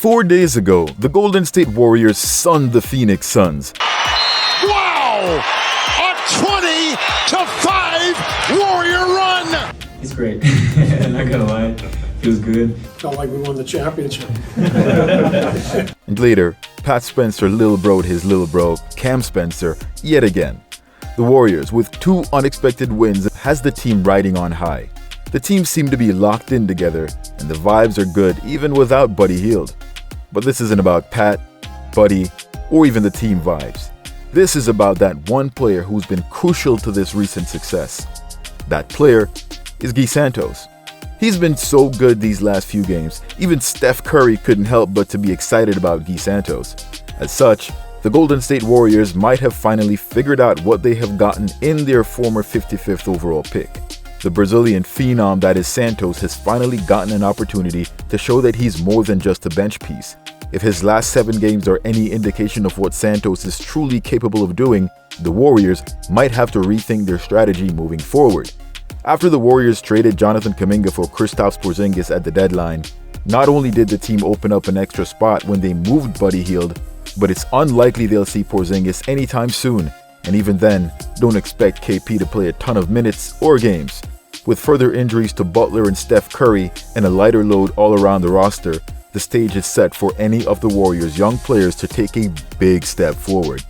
4 days ago, the Golden State Warriors sunned the Phoenix Suns. Wow! A 20-5 Warrior run! It's great. Not gonna lie. Feels good. Felt like we won the championship. And later, Pat Spencer little-broed his little bro, Cam Spencer, yet again. The Warriors, with 2 unexpected wins, has the team riding on high. The team seem to be locked in together, and the vibes are good even without Buddy Hield. But this isn't about Pat, Buddy, or even the team vibes. This is about that one player who's been crucial to this recent success. That player is Gui Santos. He's been so good these last few games, even Steph Curry couldn't help but to be excited about Gui Santos. As such, the Golden State Warriors might have finally figured out what they have gotten in their former 55th overall pick. The Brazilian phenom that is Santos has finally gotten an opportunity to show that he's more than just a bench piece. If his last 7 games are any indication of what Santos is truly capable of doing, the Warriors might have to rethink their strategy moving forward. After the Warriors traded Jonathan Kuminga for Kristaps Porzingis at the deadline, not only did the team open up an extra spot when they moved Buddy Hield, but it's unlikely they'll see Porzingis anytime soon, and even then, don't expect KP to play a ton of minutes or games. With further injuries to Butler and Steph Curry and a lighter load all around the roster, the stage is set for any of the Warriors' young players to take a big step forward.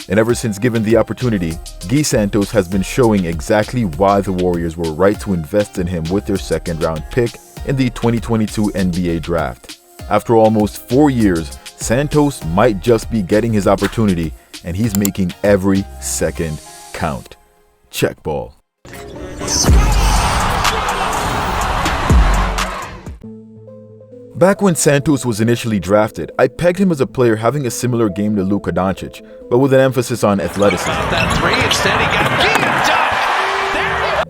And ever since given the opportunity, Gui Santos has been showing exactly why the Warriors were right to invest in him with their second-round pick in the 2022 NBA Draft. After almost 4 years, Santos might just be getting his opportunity, and he's making every second count. Check ball. Back when Santos was initially drafted, I pegged him as a player having a similar game to Luka Doncic, but with an emphasis on athleticism.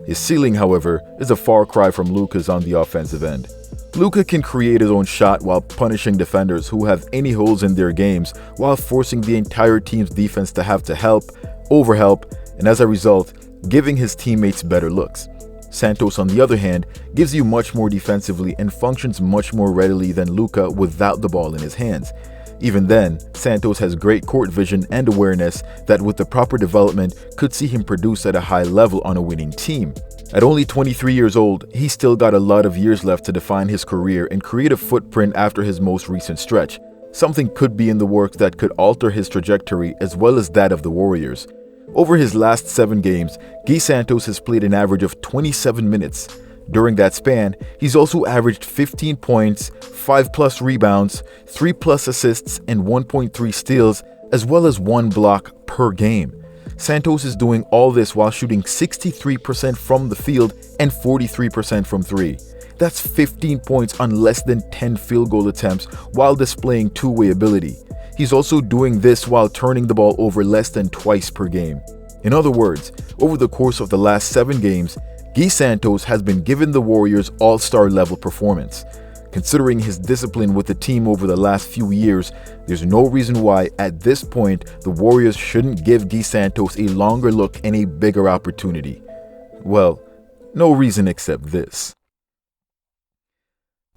His ceiling, however, is a far cry from Luka's on the offensive end. Luka can create his own shot while punishing defenders who have any holes in their games, while forcing the entire team's defense to have to help, overhelp, and as a result, giving his teammates better looks. Santos, on the other hand, gives you much more defensively and functions much more readily than Luka without the ball in his hands. Even then, Santos has great court vision and awareness that with the proper development could see him produce at a high level on a winning team. At only 23 years old, he's still got a lot of years left to define his career and create a footprint after his most recent stretch. Something could be in the works that could alter his trajectory as well as that of the Warriors. Over his last 7 games, Gui Santos has played an average of 27 minutes. During that span, he's also averaged 15 points, 5+ rebounds, 3+ assists, and 1.3 steals, as well as 1 block per game. Santos is doing all this while shooting 63% from the field and 43% from 3. That's 15 points on less than 10 field goal attempts while displaying two-way ability. He's also doing this while turning the ball over less than twice per game. In other words, over the course of the last 7 games, Gui Santos has been given the Warriors all-star level performance. Considering his discipline with the team over the last few years, there's no reason why, at this point, the Warriors shouldn't give Gui Santos a longer look and a bigger opportunity. Well, no reason except this.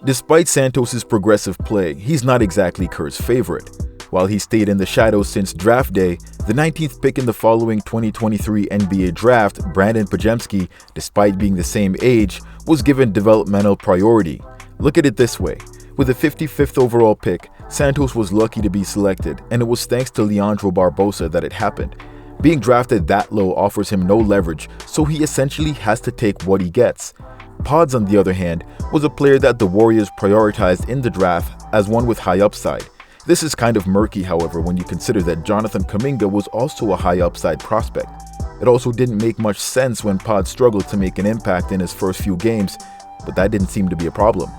Despite Santos' progressive play, he's not exactly Kerr's favorite. While he stayed in the shadows since draft day, the 19th pick in the following 2023 NBA Draft, Brandon Podziemski, despite being the same age, was given developmental priority. Look at it this way. With the 55th overall pick, Santos was lucky to be selected, and it was thanks to Leandro Barbosa that it happened. Being drafted that low offers him no leverage, so he essentially has to take what he gets. Pods, on the other hand, was a player that the Warriors prioritized in the draft as one with high upside. This is kind of murky, however, when you consider that Jonathan Kuminga was also a high upside prospect. It also didn't make much sense when Pod struggled to make an impact in his first few games, but that didn't seem to be a problem.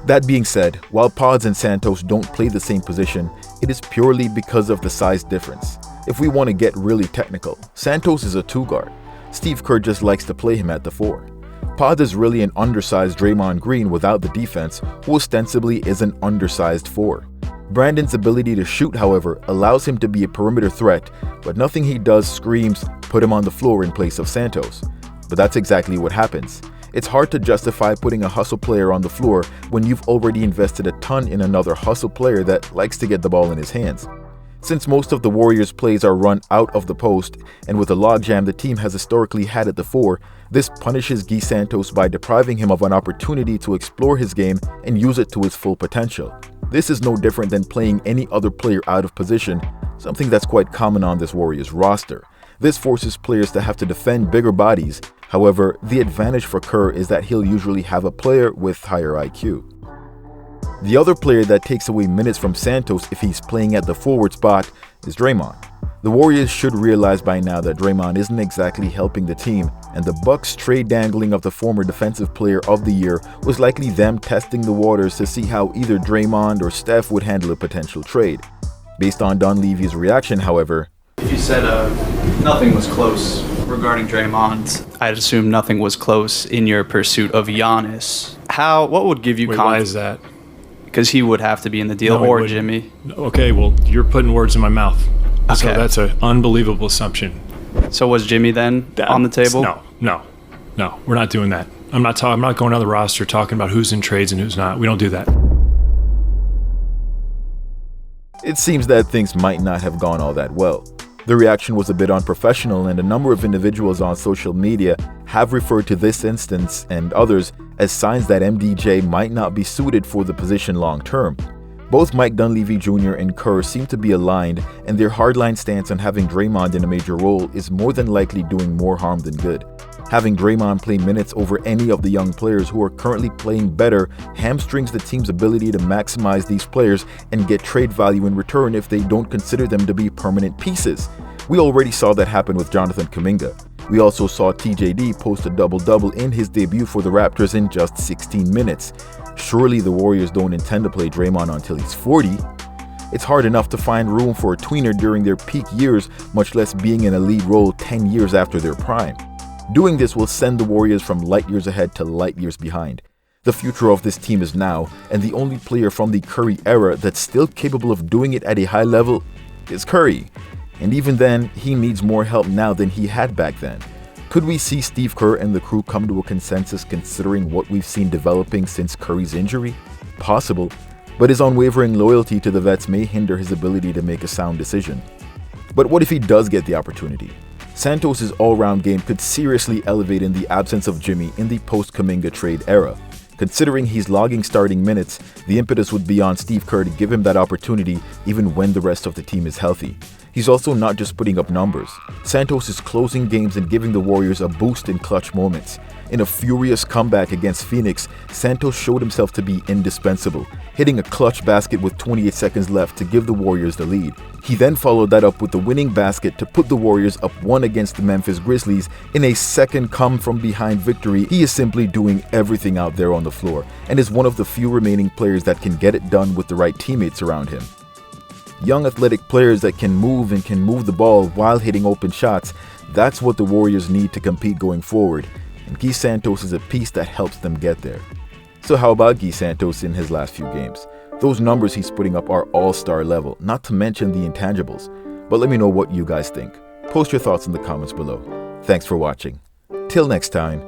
That being said, while Pods and Santos don't play the same position, it is purely because of the size difference. If we want to get really technical, Santos is a 2-guard. Steve Kerr just likes to play him at the 4. Pods is really an undersized Draymond Green without the defense, who ostensibly is an undersized 4. Brandon's ability to shoot, however, allows him to be a perimeter threat, but nothing he does screams, put him on the floor in place of Santos. But that's exactly what happens. It's hard to justify putting a hustle player on the floor when you've already invested a ton in another hustle player that likes to get the ball in his hands. Since most of the Warriors' plays are run out of the post, and with the logjam the team has historically had at the 4, this punishes Gui Santos by depriving him of an opportunity to explore his game and use it to its full potential. This is no different than playing any other player out of position, something that's quite common on this Warriors roster. This forces players to have to defend bigger bodies. However, the advantage for Kerr is that he'll usually have a player with higher IQ. The other player that takes away minutes from Santos if he's playing at the forward spot is Draymond. The Warriors should realize by now that Draymond isn't exactly helping the team, and the Bucks' trade dangling of the former Defensive Player of the Year was likely them testing the waters to see how either Draymond or Steph would handle a potential trade. Based on Dunleavy's reaction, however, if you said nothing was close regarding Draymond, I'd assume nothing was close in your pursuit of Giannis. What would give you confidence? Why is that? Because he would have to be in the deal, or Jimmy. Okay, well, you're putting words in my mouth. Okay. So that's an unbelievable assumption. So was Jimmy then on the table? No, we're not doing that. I'm not going on the roster talking about who's in trades and who's not. We don't do that. it seems that things might not have gone all that well. The reaction was a bit unprofessional, and a number of individuals on social media have referred to this instance and others as signs that MDJ might not be suited for the position long term. Both Mike Dunleavy Jr. and Kerr seem to be aligned, and their hardline stance on having Draymond in a major role is more than likely doing more harm than good. Having Draymond play minutes over any of the young players who are currently playing better hamstrings the team's ability to maximize these players and get trade value in return if they don't consider them to be permanent pieces. We already saw that happen with Jonathan Kuminga. We also saw TJD post a double-double in his debut for the Raptors in just 16 minutes. Surely the Warriors don't intend to play Draymond until he's 40. It's hard enough to find room for a tweener during their peak years, much less being in a lead role 10 years after their prime. Doing this will send the Warriors from light years ahead to light years behind. The future of this team is now, and the only player from the Curry era that's still capable of doing it at a high level is Curry. And even then, he needs more help now than he had back then. Could we see Steve Kerr and the crew come to a consensus considering what we've seen developing since Curry's injury? Possible, but his unwavering loyalty to the vets may hinder his ability to make a sound decision. But what if he does get the opportunity? Santos' all-round game could seriously elevate in the absence of Jimmy in the post-Kuminga trade era. Considering he's logging starting minutes, the impetus would be on Steve Kerr to give him that opportunity even when the rest of the team is healthy. He's also not just putting up numbers. Santos is closing games and giving the Warriors a boost in clutch moments. In a furious comeback against Phoenix, Santos showed himself to be indispensable, hitting a clutch basket with 28 seconds left to give the Warriors the lead. He then followed that up with the winning basket to put the Warriors up 1 against the Memphis Grizzlies in a second come-from-behind victory. He is simply doing everything out there on the floor and is one of the few remaining players that can get it done with the right teammates around him. Young athletic players that can move the ball while hitting open shots, that's what the Warriors need to compete going forward, and Gui Santos is a piece that helps them get there. So how about Gui Santos in his last few games? Those numbers he's putting up are all-star level, not to mention the intangibles. But let me know what you guys think. Post your thoughts in the comments below. Thanks for watching. Till next time,